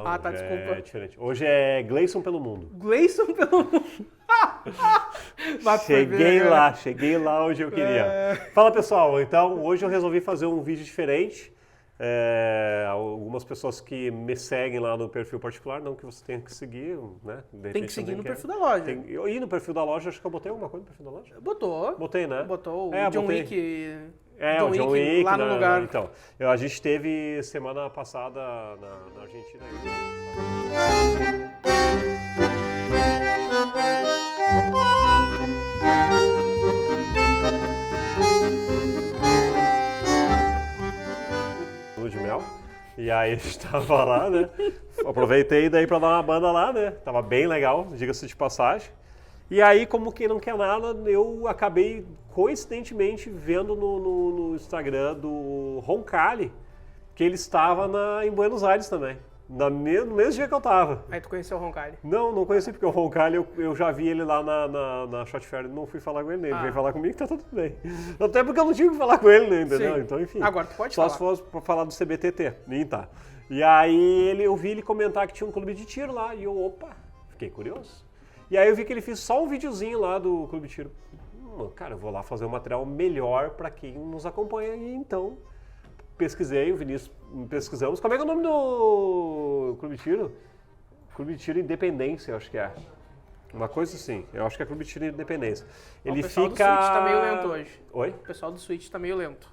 não. Ah, tá, Hoje desculpa. É diferente. Hoje é Gleison pelo mundo. Gleison pelo mundo. Cheguei lá onde eu queria. Fala, pessoal, então hoje eu resolvi fazer um vídeo diferente. Algumas pessoas que me seguem lá no perfil particular, não que você tenha que seguir, né? Tem que seguir no perfil da loja. E no perfil da loja, acho que eu botei alguma coisa no perfil da loja? Botou. Botei, né? Botou o John botei. Wick. O John Wick lá no lugar. Então, a gente teve semana passada na Argentina. Lua de mel. E aí a gente tava lá, né? Aproveitei daí pra dar uma banda lá, né? Tava bem legal, diga-se de passagem. E aí, como quem não quer nada, eu acabei coincidentemente vendo no Instagram do Roncalli que ele estava em Buenos Aires também. No mesmo dia que eu tava. Aí tu conheceu o Roncalli? Não conheci, porque o Roncalli eu já vi ele lá na Shot Fair e não fui falar com ele, ele veio falar comigo que tá tudo bem. Até porque eu não tinha que falar com ele, né, entendeu? Sim. Então, enfim. Agora tu pode falar. Só se fosse pra falar do CBTT, nem tá. E aí eu vi ele comentar que tinha um clube de tiro lá e eu, opa, fiquei curioso. E aí eu vi que ele fez só um videozinho lá do clube de tiro. Cara, eu vou lá fazer um material melhor pra quem nos acompanha e então... Pesquisei, o Vinícius pesquisamos. Como é que é o nome do Clube de Tiro? Clube de Tiro Independência, eu acho que é. Uma coisa assim, eu acho que é Clube de Tiro Independência. O pessoal do Switch tá meio lento hoje. Oi? O pessoal do Switch tá meio lento.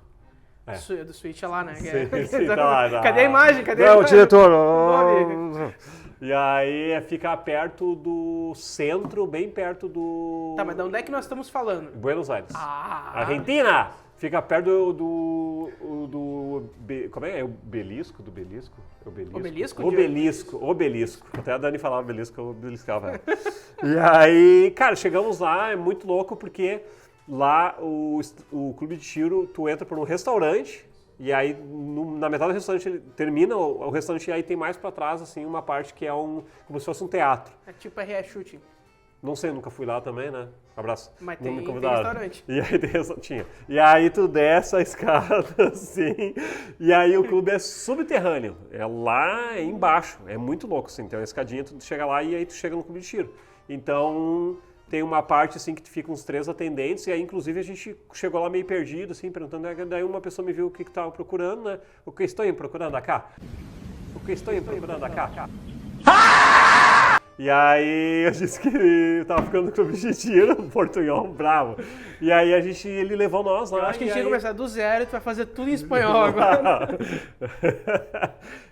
Do Switch é lá, né? Sim, tá lá. Cadê a imagem? Não, diretor. Amigo. E aí fica perto do centro, bem perto do... Tá, mas de onde é que nós estamos falando? Buenos Aires. Argentina! Fica perto do como é? É o Belisco? Do Belisco? Obelisco. Até a Dani falava Belisco, eu beliscava. E aí, cara, chegamos lá, é muito louco porque lá o clube de tiro, tu entra por um restaurante e aí na metade do restaurante ele termina o restaurante e aí tem mais pra trás, assim, uma parte que é como se fosse um teatro. É tipo RS Shooting. Não sei, nunca fui lá também, né? Abraço. Mas não tem me convidaram. restaurante. E aí tinha. E aí tu desce a escada, assim, e aí o clube é subterrâneo. É lá embaixo. É muito louco, assim. Tem uma escadinha, tu chega lá e aí tu chega no clube de tiro. Então, tem uma parte, assim, que fica uns 3 atendentes, e aí, inclusive, a gente chegou lá meio perdido, assim, perguntando. Daí uma pessoa me viu o que tava procurando, né? O que estou procurando acá? O que estou procurando acá? E aí eu disse que eu tava ficando no clube de tiro, um portunhol bravo. E aí ele levou nós lá. Eu acho que a gente tinha que começar do zero e tu vai fazer tudo em espanhol agora.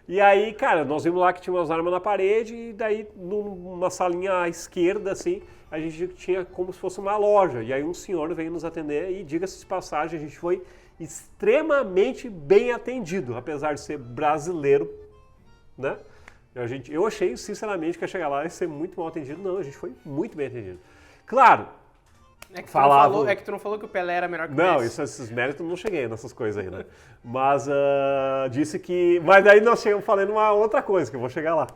E aí, cara, nós vimos lá que tinha umas armas na parede e daí numa salinha à esquerda, assim, a gente tinha como se fosse uma loja. E aí um senhor veio nos atender e, diga-se de passagem, a gente foi extremamente bem atendido, apesar de ser brasileiro, né? Eu achei, sinceramente, que ia chegar lá e ser muito mal atendido. Não, a gente foi muito bem atendido. Claro, é que tu não falou que o Pelé era melhor que o Messi. Não, esses méritos eu não cheguei nessas coisas aí, né? Mas disse que... Mas daí nós chegamos falando uma outra coisa, que eu vou chegar lá.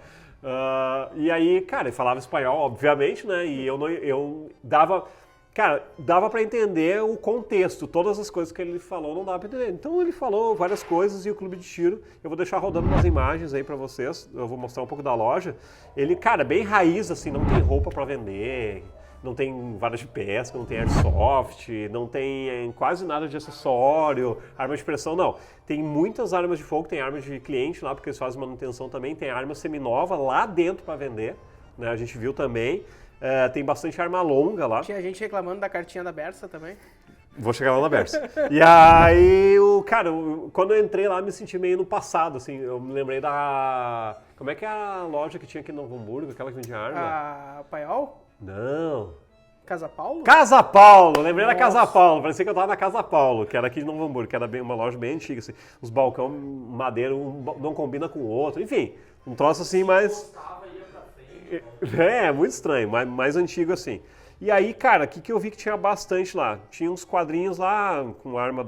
E aí, cara, ele falava espanhol, obviamente, né? E eu dava... Cara, dava pra entender o contexto, todas as coisas que ele falou não dava pra entender. Então ele falou várias coisas e o clube de tiro, eu vou deixar rodando umas imagens aí pra vocês, eu vou mostrar um pouco da loja. Ele, cara, bem raiz, assim, não tem roupa pra vender, não tem vara de pesca, não tem airsoft, não tem quase nada de acessório, arma de pressão, não. Tem muitas armas de fogo, tem armas de cliente lá, porque eles fazem manutenção também, tem arma seminova lá dentro pra vender, né, a gente viu também. Tem bastante arma longa lá. Tinha gente reclamando da cartinha da Bersa também. Vou chegar lá na Bersa. E aí, quando eu entrei lá, me senti meio no passado, assim. Eu me lembrei da... Como é que é a loja que tinha aqui em Novo Hamburgo, aquela que vendia arma? A Paiol? Não. Casa Paulo? Casa Paulo! Lembrei da Casa Paulo. Parecia que eu tava na Casa Paulo, que era aqui de Novo Hamburgo, que era uma loja bem antiga, assim. Os balcão madeira, não combina com o outro. Enfim, um troço assim, mais... muito estranho, mais antigo assim. E aí, cara, o que eu vi que tinha bastante lá? Tinha uns quadrinhos lá com arma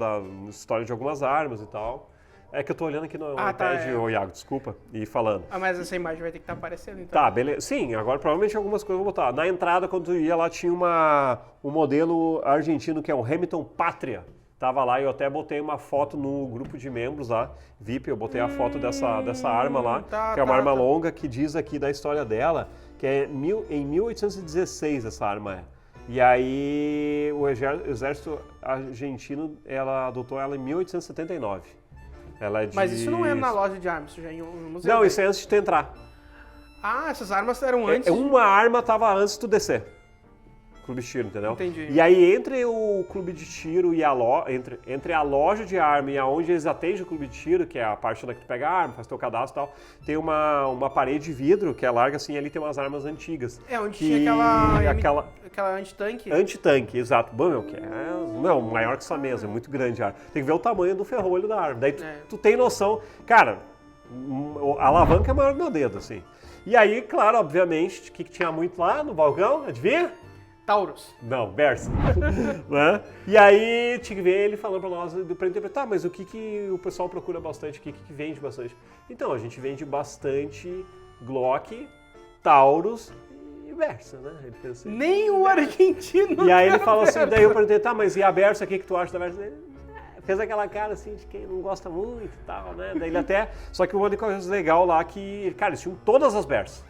história de algumas armas e tal. É que eu tô olhando aqui no iPad, Iago, desculpa, e falando. Mas essa imagem vai ter que estar aparecendo, então. Tá, beleza. Sim, agora provavelmente algumas coisas eu vou botar. Na entrada, quando tu ia lá, tinha um modelo argentino que é o Remington Pátria. tava lá e eu até botei uma foto no grupo de membros lá, VIP, eu botei a foto dessa arma lá, que é uma arma longa que diz aqui da história dela, que é em 1816 essa arma é. E aí o exército argentino, ela adotou ela em 1879. Ela é de... Mas isso não é na loja de armas, isso já é em um museu. Não, isso é antes de tu entrar. Ah, essas armas eram antes? Uma arma tava antes de tu descer. Clube de tiro, entendeu? Entendi. E aí entre o clube de tiro e entre a loja de arma e aonde eles atendem o clube de tiro, que é a parte onde tu pega a arma, faz teu cadastro e tal, tem uma parede de vidro que é larga assim, e ali tem umas armas antigas. É, onde tinha aquela antitanque. Antitanque, exato. Bom, meu, que é maior que essa mesa, é muito grande a arma. Tem que ver o tamanho do ferrolho da arma. Daí tu tem noção, cara, a alavanca é maior que meu dedo, assim. E aí, claro, obviamente, o que tinha muito lá no balcão, adivinha? Taurus. Não, Bersa. Né? E aí tinha que ver ele falando pra nós, pra interpretar, mas o que o pessoal procura bastante, o que vende bastante? Então, a gente vende bastante Glock, Taurus e Bersa, né? Ele fez assim, nem o argentino. E aí ele falou assim, daí eu perguntei, tá, mas e a Bersa, o que tu acha da Bersa? Ele fez aquela cara assim de quem não gosta muito e tal, né? Daí ele até... Só que uma coisa legal lá que, cara, eles tinham todas as Bersas.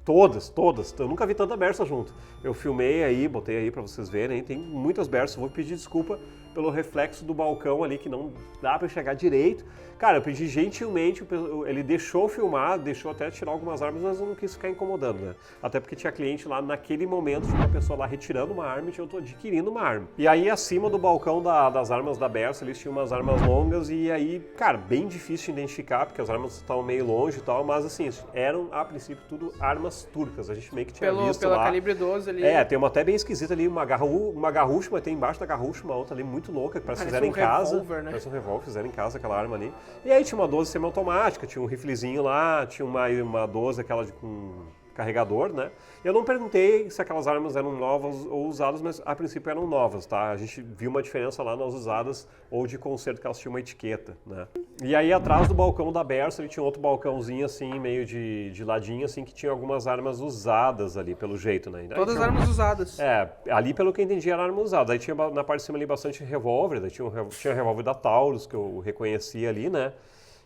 Todas. Eu nunca vi tanta Bersa junto. Eu filmei aí, botei aí pra vocês verem, tem muitas Bersas. Vou pedir desculpa pelo reflexo do balcão ali, que não dá pra enxergar direito. Cara, eu pedi gentilmente, ele deixou filmar, deixou até tirar algumas armas, mas eu não quis ficar incomodando, né? Até porque tinha cliente lá, naquele momento, tinha uma pessoa lá retirando uma arma e eu tô adquirindo uma arma. E aí, acima do balcão das armas da Bersa, eles tinham umas armas longas e aí, cara, bem difícil de identificar, porque as armas estavam meio longe e tal, mas assim, eram, a princípio, tudo armas turcas. A gente meio que tinha visto pela lá. calibre 12 ali. É, tem uma até bem esquisita ali, uma garrucha, mas tem embaixo da garrucha uma outra ali muito louca, que parece que fizeram em casa. Revólver, né? Parece um revólver, fizeram em casa aquela arma ali. E aí tinha uma 12 semiautomática, tinha um riflezinho lá, tinha uma 12 aquela com carregador, né? Eu não perguntei se aquelas armas eram novas ou usadas, mas a princípio eram novas, tá? A gente viu uma diferença lá nas usadas ou de conserto, que elas tinham uma etiqueta, né? E aí atrás do balcão da Bersa, ele tinha outro balcãozinho assim, meio de ladinho, assim, que tinha algumas armas usadas ali, pelo jeito, né? Todas as armas usadas. É, ali pelo que eu entendi era arma usada. Aí tinha na parte de cima ali bastante revólver, daí tinha revólver da Taurus, que eu reconheci ali, né?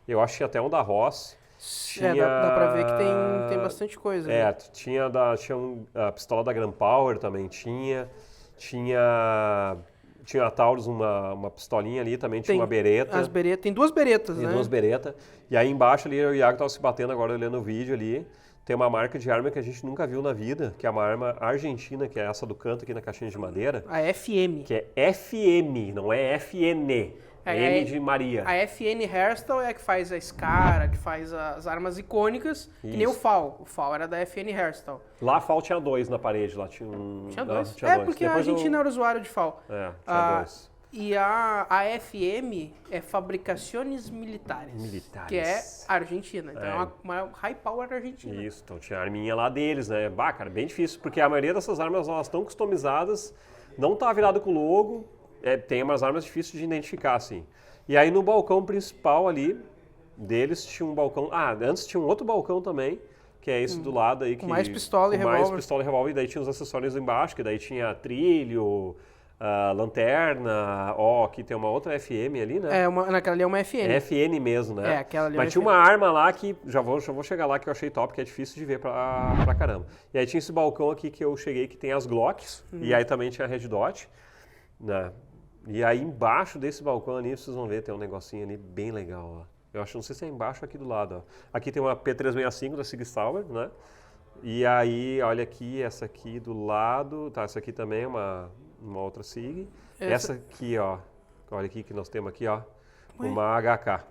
Eu acho que até um da Ross. Tinha... dá pra ver que tem bastante coisa. É, tinha a pistola da Gun Power também tinha a Taurus, uma pistolinha ali, também tinha uma bereta. Tem duas beretas, né? Tem duas beretas. E aí embaixo ali, eu e o Iago tava se batendo agora olhando o vídeo ali. Tem uma marca de arma que a gente nunca viu na vida, que é uma arma argentina, que é essa do canto aqui na caixinha de madeira. A FM. Que é FM, não é FN. M de Maria. A FN Hairstyle é a que faz a Scar, que faz as armas icônicas, que nem o FAL. O FAL era da FN Hairstyle. Lá a FAL tinha 2 na parede, lá tinha um... Tinha dois? Tinha dois. Porque a gente não era usuário de FAL. É, tinha 2. E a FM é Fabricações Militares. Que é argentina. Então é uma high power argentina. Isso, então tinha a arminha lá deles, né? Bah, cara, bem difícil, porque a maioria dessas armas, elas estão customizadas, não tá virado com o logo, tem umas armas difíceis de identificar, assim. E aí no balcão principal ali deles tinha um balcão... antes tinha um outro balcão também, que é esse do lado aí. Com mais pistola e revólver. Mais pistola e revólver, e daí tinha os acessórios embaixo, que daí tinha trilho, lanterna, aqui tem uma outra FM ali, né? Naquela ali é uma FN. FN mesmo, né? É, aquela ali. Mas tinha uma arma lá que, já vou chegar lá, que eu achei top, que é difícil de ver pra caramba. E aí tinha esse balcão aqui que eu cheguei, que tem as Glocks, e aí também tinha a Red Dot, né? E aí embaixo desse balcão ali, vocês vão ver, tem um negocinho ali bem legal, ó. Eu acho, não sei se é embaixo ou aqui do lado, ó. Aqui tem uma P365 da Sig Sauer, né? E aí, olha aqui, essa aqui do lado, tá, essa aqui também é uma outra Sig. Essa aqui, ó, olha aqui que nós temos aqui, ó, uma HK.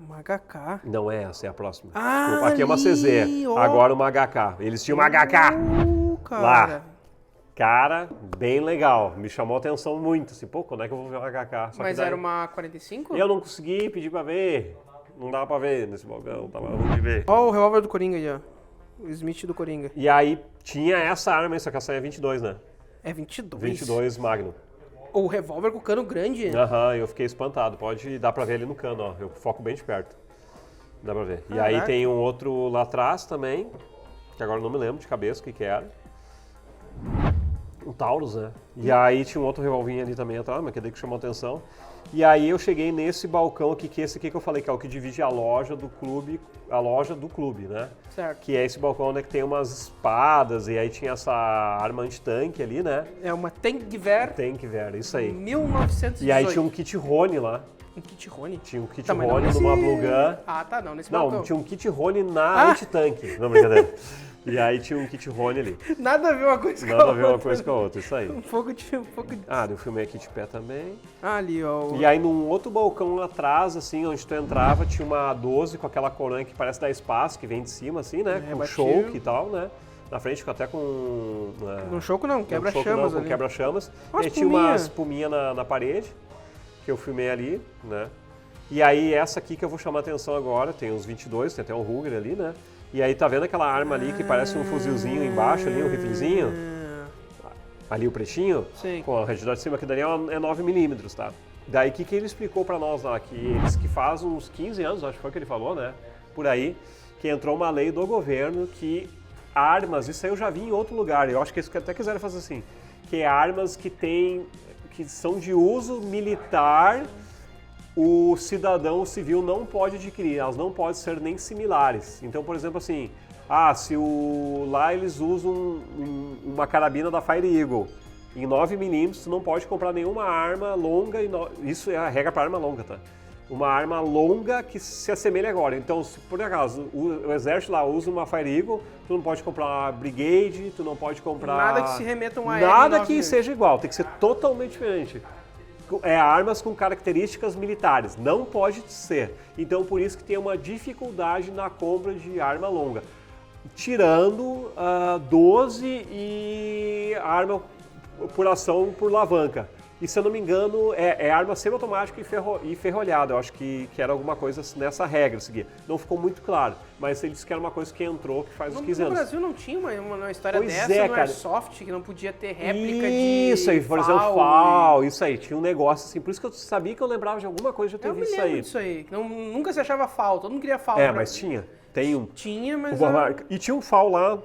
Uma HK? Não é essa, é a próxima. Desculpa, aqui é uma CZ, agora uma HK. Eles tinham uma HK cara. lá. Cara, bem legal. Me chamou a atenção muito. Assim, pô, quando é que eu vou ver uma HK? Mas era uma 45? Eu não consegui pedir pra ver. Não dava pra ver nesse balcão, tava ruim de ver. Ó, o revólver do Coringa aí, ó. O Smith do Coringa. E aí tinha essa arma, só que essa aí é 22, né? É 22? 22 Magnum. O revólver com cano grande? Aham, eu fiquei espantado. Dar pra ver ali no cano, ó. Eu foco bem de perto. Dá pra ver. E aí tem um outro lá atrás também, que agora eu não me lembro de cabeça o que era. Um Taurus, né? E aí tinha um outro revolvinho ali também atrás, mas que daí que chamou a atenção. E aí eu cheguei nesse balcão aqui, que é esse aqui que eu falei, que é o que divide a loja do clube, né? Certo. Que é esse balcão onde tem umas espadas, e aí tinha essa arma antitanque ali, né? É uma Tankgewehr. Tankgewehr, isso aí. 1918. E aí tinha um kit Rony lá. Um kit Rony? Tinha um kit Tá, mas Rony não nesse- numa Blue Gun. Ah, tá, não, nesse Não, balcão. tinha um kit Rony na antitanque. Não, brincadeira. E aí tinha um kit Rony ali. Nada a ver uma coisa com a Nada a outra. ver uma coisa com a outra, isso aí. Um pouco de... Ah, eu filmei aqui de pé também. Ah, ali, ó. E aí num outro balcão atrás, assim, onde tu entrava, tinha uma 12 com aquela corã que parece dar espaço, que vem de cima, assim, né? Com batia. choke e tal, né? Na frente fica até com... Não choco não, quebra-chamas com ali. quebra-chamas. Uma E aí tinha espuminha. uma espuminha na parede, que eu filmei ali, né? E aí essa aqui que eu vou chamar a atenção agora, tem uns 22, tem até um Ruger ali, né? E aí tá vendo aquela arma ali que parece um fuzilzinho embaixo ali, um riflezinho? Ali o pretinho? Sim. Com a redor de cima, que daí é 9mm, tá? Daí o que ele explicou pra nós lá? Que faz uns 15 anos, acho que foi o que ele falou, né? Por aí, que entrou uma lei do governo que armas, isso aí eu já vi em outro lugar, eu acho que eles até quiseram fazer assim, que é armas que são de uso militar, o cidadão civil não pode adquirir, elas não podem ser nem similares. Então, por exemplo, assim, se lá eles usam uma carabina da Fire Eagle em 9mm, tu não pode comprar nenhuma arma longa, isso é a regra para arma longa, tá? Uma arma longa que se assemelha agora. Então, se por acaso o exército lá usa uma Fire Eagle, tu não pode comprar uma Brigade, tu não pode comprar... Nada que se remeta a uma Nada R9. que seja igual, tem que ser totalmente diferente. Armas com características militares, não pode ser. Então, por isso que tem uma dificuldade na compra de arma longa. Tirando 12 e arma por ação por alavanca. E se eu não me engano, é arma semiautomática e ferrolhada. Eu acho que era alguma coisa nessa regra a seguir. Não ficou muito claro, mas ele disse que era uma coisa que entrou, que faz uns 15 anos. No Brasil não tinha uma história Pois dessa, é, no cara. Airsoft, que não podia ter réplica de Isso aí, por exemplo, FAL, isso aí. Tinha um negócio assim, por isso que eu sabia que eu lembrava de alguma coisa, já ter Eu me visto isso lembro aí. disso aí. Nunca se achava FAL, todo mundo queria FAL. Mas tinha. Tem um. Tinha, mas... E tinha um FAL lá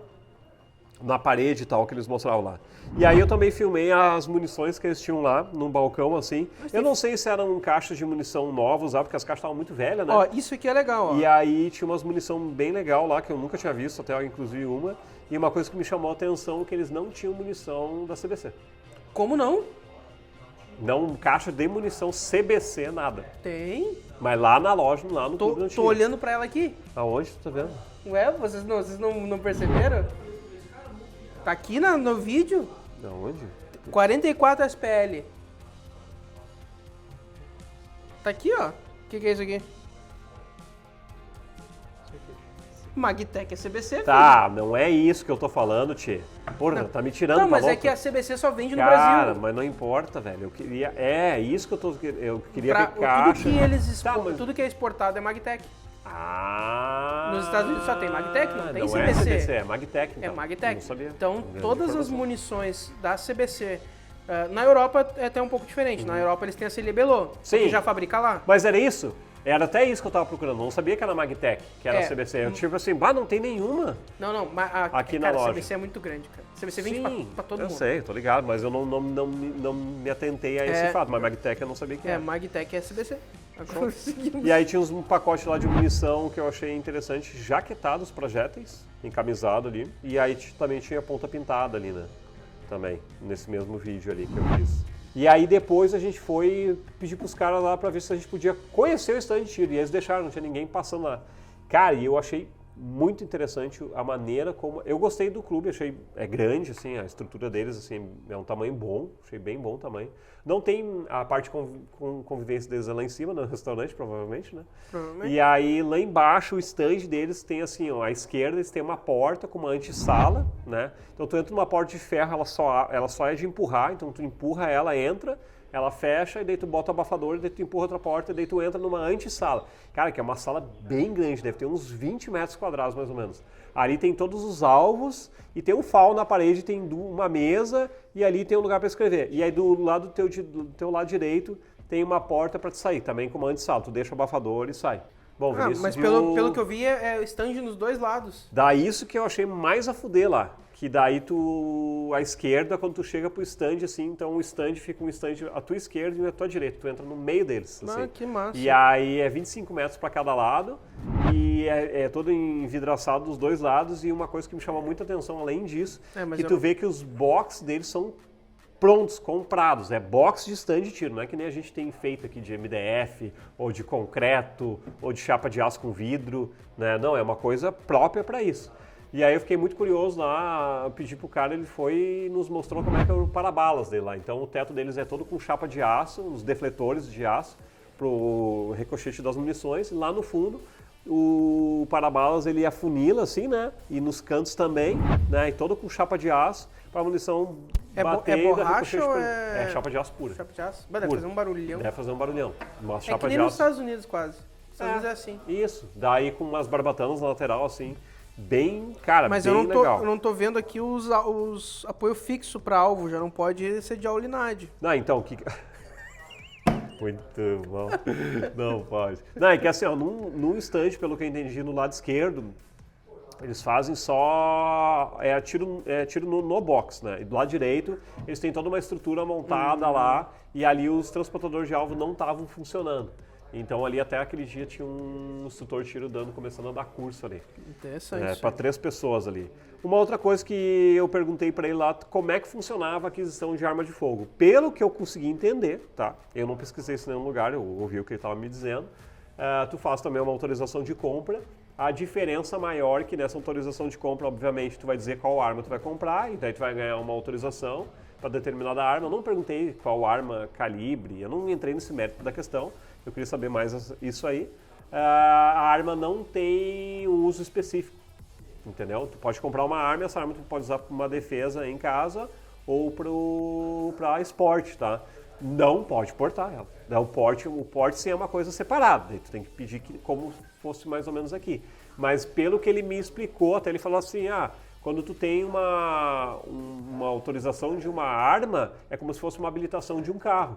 na parede e tal, que eles mostravam lá. E aí eu também filmei as munições que eles tinham lá, num balcão assim. Eu não sei se eram caixas de munição novos lá, porque as caixas estavam muito velhas, né? Ó, isso aqui é legal, ó. E aí tinha umas munição bem legal lá, que eu nunca tinha visto, até inclusive uma. E uma coisa que me chamou a atenção é que eles não tinham munição da CBC. Como não? Não, caixa de munição CBC, nada. Tem. Mas lá na loja, lá no clube não tinha. Tô olhando pra ela aqui. Aonde tu tá vendo? Ué, vocês não perceberam? Tá aqui no vídeo. Aonde? 44 SPL. Tá aqui, ó. O que é isso aqui? Magtech é CBC, Tá, não é isso que eu tô falando, tchê. Porra, tá me tirando, Não, mas tá é louco? que a CBC só vende no Cara, Brasil. mas não importa, velho. Eu queria... É, isso que eu queria ver Tudo caixa. que eles Tá, mas- tudo que é exportado é Magtech. Nos Estados Unidos só tem Magtech, não tem É CBC. CBC, é Magtech. É Então. Magtech. Não sabia. Então, Grande todas as informação. munições da CBC... na Europa é até um pouco diferente. Na Europa eles têm a Celebelô, Sim. que já fabrica lá. Mas era isso? Era até isso que eu tava procurando. Não sabia que era Magtech, que era É. CBC. Eu tipo assim, não tem nenhuma. Não, mas Aqui na cara, loja. a CBC é muito grande, cara. A CBC vende Sim, pra todo eu mundo. sei, tô ligado, mas eu não me atentei a esse fato. Mas Magtech eu não sabia que É, era. Magtech é CBC. Agora conseguimos. E aí tinha um pacote lá de munição que eu achei interessante, jaquetados projéteis, encamisado ali. E aí também tinha ponta pintada ali, né? Também, nesse mesmo vídeo ali que eu fiz. E aí depois a gente foi pedir pros caras lá pra ver se a gente podia conhecer o stand de tiro. E eles deixaram, não tinha ninguém passando lá. Cara, e eu achei muito interessante a maneira como... Eu gostei do clube, achei... É grande, assim, a estrutura deles, assim, é um tamanho bom. Achei bem bom o tamanho. Não tem a parte com convivência deles lá em cima, no restaurante, provavelmente, né? Provavelmente. E aí, lá embaixo, o stand deles tem assim, ó, à esquerda eles têm uma porta com uma antessala, né? Então, tu entra numa porta de ferro, ela só é de empurrar, então tu empurra ela, entra, ela fecha, e daí tu bota o abafador, e daí tu empurra outra porta, e daí tu entra numa antessala. Cara, que é uma sala bem grande, deve ter uns 20 metros quadrados, mais ou menos. Ali tem todos os alvos, e tem um FAL na parede, tem uma mesa, e ali tem um lugar para escrever. E aí do lado do teu lado direito, tem uma porta para tu sair, também com uma antessala. Tu deixa o abafador e sai. Bom, Mas Vinícius, pelo que eu vi, é stand nos dois lados. Daí isso que eu achei mais a fuder lá, que daí à esquerda, quando tu chega pro stand, assim, então o stand fica um stand à tua esquerda e à tua direita, tu entra no meio deles, assim. Que massa. E aí é 25 metros para cada lado e é todo envidraçado dos dois lados, e uma coisa que me chama muita atenção além disso, que tu vê que os boxes deles são prontos, comprados, é box de stand de tiro, não é que nem a gente tem feito aqui de MDF, ou de concreto, ou de chapa de aço com vidro, né? Não, é uma coisa própria para isso. E aí eu fiquei muito curioso lá, pedi pro cara, ele foi e nos mostrou como é que é o para-balas dele lá. Então o teto deles é todo com chapa de aço, uns defletores de aço pro ricochete das munições, e lá no fundo o para-balas ele afunila assim, né? E nos cantos também, né? E todo com chapa de aço para a munição bater. É borracha ou é... É chapa de aço pura. Chapa de aço? Deve fazer um barulhão. Deve fazer um barulhão. Uma É chapa que nem de nos aço. Estados Unidos quase. Nos Estados Unidos é assim. Isso. Daí com umas barbatanas na lateral assim, bem, cara, mas bem legal. Eu não tô vendo aqui os apoio fixo para alvo, já não pode ser de aulinade. Não, então, o que... Muito bom. Não pode. Não, é que assim, ó, num stand, pelo que eu entendi, no lado esquerdo, eles fazem só tiro no box, né? E do lado direito, eles têm toda uma estrutura montada lá, e ali os transportadores de alvo não estavam funcionando. Então ali até aquele dia tinha um instrutor de tiro começando a dar curso ali. Interessante. Para 3 pessoas ali. Uma outra coisa que eu perguntei para ele lá, como é que funcionava a aquisição de arma de fogo. Pelo que eu consegui entender, tá? Eu não pesquisei isso em nenhum lugar, eu ouvi o que ele estava me dizendo. Tu faz também uma autorização de compra. A diferença maior é que nessa autorização de compra, obviamente, tu vai dizer qual arma tu vai comprar, e daí tu vai ganhar uma autorização para determinada arma. Eu não perguntei qual arma, calibre, eu não entrei nesse mérito da questão, eu queria saber mais isso aí. A arma não tem um uso específico, entendeu? Tu pode comprar uma arma e essa arma tu pode usar para uma defesa em casa ou para esporte, tá? Não pode portar ela. O porte sim é uma coisa separada, daí tu tem que pedir como fosse mais ou menos aqui. Mas pelo que ele me explicou, até ele falou assim, quando tu tem uma autorização de uma arma, é como se fosse uma habilitação de um carro.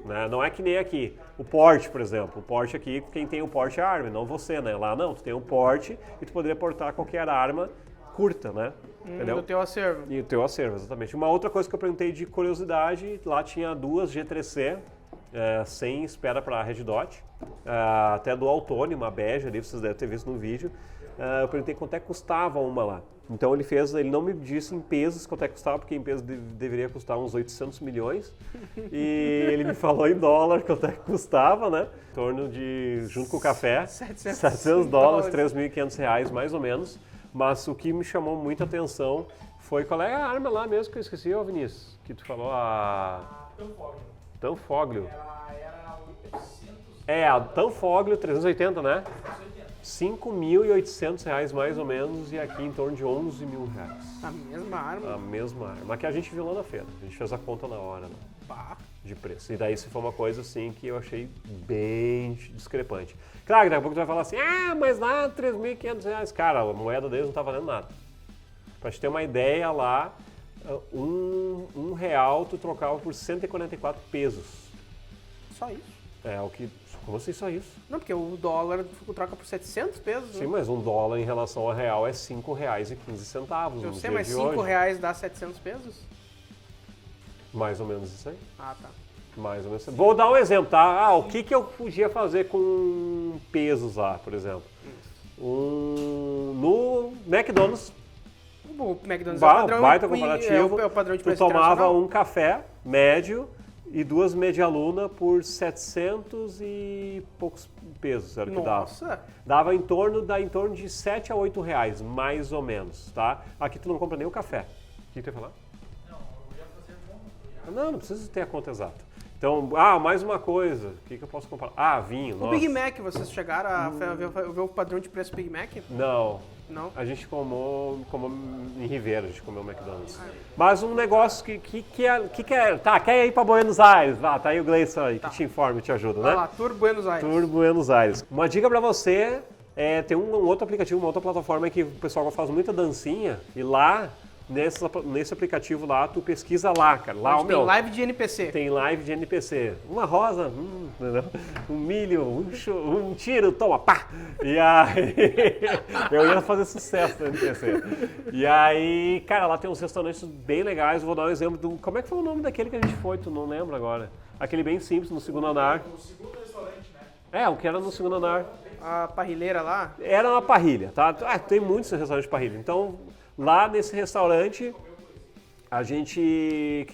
Né? Não é que nem aqui. O porte, por exemplo. O porte aqui, quem tem o porte é a arma, não você, né? Lá não, tu tem o porte e tu poderia portar qualquer arma curta, né? Entendeu? Do teu acervo. E o teu acervo, exatamente. Uma outra coisa que eu perguntei de curiosidade, lá tinha 2 G3C, sem espera para Red Dot, até do Altone, uma bege ali, vocês devem ter visto no vídeo. Eu perguntei quanto é que custava uma lá. Então ele não me disse em pesos quanto é que custava, porque em pesos deveria custar uns 800 milhões. E ele me falou em dólar quanto é que custava, né? Em torno de, junto com o café, 700 dólares, 3.500 reais mais ou menos. Mas o que me chamou muita atenção foi qual é a arma lá mesmo que eu esqueci, Vinícius, que tu falou, a... Tanfoglio. Era 800. A Tanfoglio 380, né? 5.800 reais mais ou menos, e aqui em torno de 11 mil reais. A mesma arma? A mesma arma, que a gente viu lá na feira. A gente fez a conta na hora, né? De preço. E daí isso foi uma coisa assim que eu achei bem discrepante. Claro, daqui a pouco tu vai falar assim, mas lá 3.500 reais. Cara, a moeda deles não tá valendo nada. Pra te ter uma ideia lá, um real tu trocava por 144 pesos. Só isso? Como assim só isso? Não, porque o dólar troca por 700 pesos. Sim, mas um dólar em relação ao real é R$5,15. Eu sei, mas R$5 dá 700 pesos? Mais ou menos isso aí. Ah, tá. Mais ou menos. Vou dar um exemplo, tá? O que eu podia fazer com pesos lá, por exemplo? No McDonald's. O McDonald's é o padrão, baita comparativo. É o padrão de preço tu tomava internacional. um café médio e 2 medialuna por 700 e poucos pesos, era o que dava. Nossa! Dava em torno de 7 a 8 reais, mais ou menos, tá? Aqui tu não compra nem o café. O que tu ia falar? Não, eu ia fazer conta. Não precisa ter a conta exata. Então, mais uma coisa, o que eu posso comprar? Vinho, O Big Mac, vocês chegaram a ver o padrão de preço do Big Mac? Não. Não? A gente comeu em Ribeira, a gente comeu McDonald's. Mas um negócio que é... Tá, quer ir pra Buenos Aires? Tá aí o Gleison aí, que te informa e te ajuda, né? Vai lá, Tour Buenos Aires. Tour Buenos Aires. Uma dica pra você, tem um outro aplicativo, uma outra plataforma que o pessoal faz muita dancinha, e lá nesse aplicativo lá, tu pesquisa lá, cara. Lá, Onde tem live de NPC. Tem live de NPC. Uma rosa, entendeu? Um milho, um tiro, toma, pá! E aí, eu ia fazer sucesso no NPC. E aí, cara, lá tem uns restaurantes bem legais. Vou dar um exemplo do... Como é que foi o nome daquele que a gente foi? Tu não lembra agora? Aquele bem simples, no segundo andar. O segundo restaurante, né? O que era no segundo andar. A parrilheira lá. Era uma parrilha, tá? Tem muitos restaurantes de parrilha. Então, lá nesse restaurante, a gente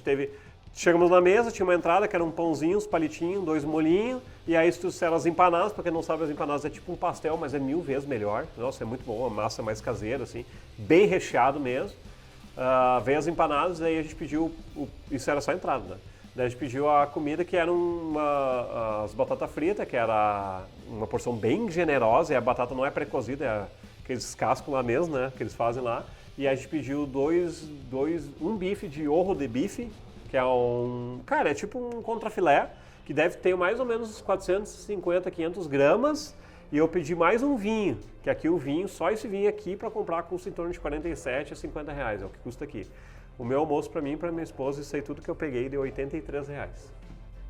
teve... Chegamos na mesa, tinha uma entrada que era um pãozinho, uns palitinhos, 2 molhinhos. E aí, se tu disser as empanadas, pra quem não sabe, as empanadas é tipo um pastel, mas é 1000 vezes melhor. Nossa, é muito bom, a massa é mais caseira, assim. Bem recheado mesmo. Veio as empanadas, daí a gente pediu... Isso era só a entrada, né? Daí a gente pediu a comida que era as batatas fritas, que era uma porção bem generosa, e a batata não é pré-cozida, é aqueles cascos lá mesmo, né, que eles fazem lá. E a gente pediu um bife de orro de bife, que é cara, é tipo um contrafilé, que deve ter mais ou menos 450, 500 gramas. E eu pedi mais um vinho, que aqui o vinho, só esse vinho aqui para comprar custa em torno de 47 a 50 reais, é o que custa aqui. O meu almoço para mim e para minha esposa, isso aí tudo que eu peguei deu 83 reais.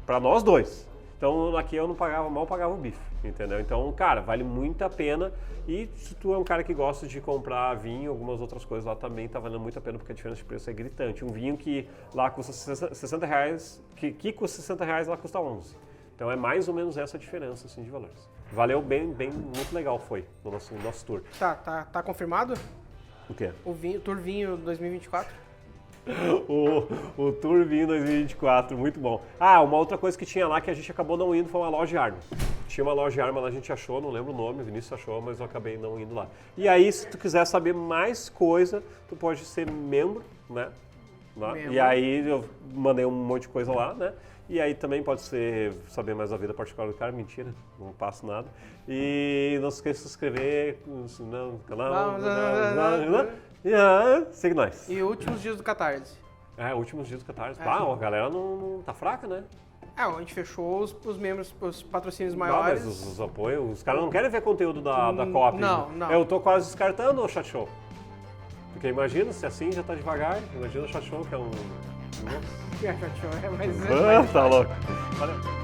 Para nós dois. Então aqui eu mal pagava o bife, entendeu? Então, cara, vale muito a pena. E se tu é um cara que gosta de comprar vinho, algumas outras coisas lá também tá valendo muito a pena, porque a diferença de preço é gritante. Um vinho que lá custa 60 reais, que custa 60 reais, lá custa 11. Então é mais ou menos essa a diferença assim, de valores. Valeu bem, muito legal foi no nosso tour. Tá confirmado? O quê? O Tour Vinho 2024? O Tour Vinho 2024, muito bom. Uma outra coisa que tinha lá que a gente acabou não indo foi uma loja de arma. Tinha uma loja de arma lá, a gente achou, não lembro o nome, o Vinícius achou, mas eu acabei não indo lá. E aí, se tu quiser saber mais coisa, tu pode ser membro, né? E aí eu mandei um monte de coisa lá, né? E aí também pode ser saber mais da vida particular do cara, mentira, não passo nada. E não se esqueça de se inscrever no canal. Segue nós. E últimos dias do Catarse. Últimos dias do Catarse. A galera não tá fraca, né? A gente fechou os membros, os patrocínios maiores. Mas os apoios, os caras não querem ver conteúdo da COP. Não. Eu tô quase descartando o chat show. Porque imagina, se assim já tá devagar, imagina o chat show que é um... Chat show, mas... Tá louco. Valeu.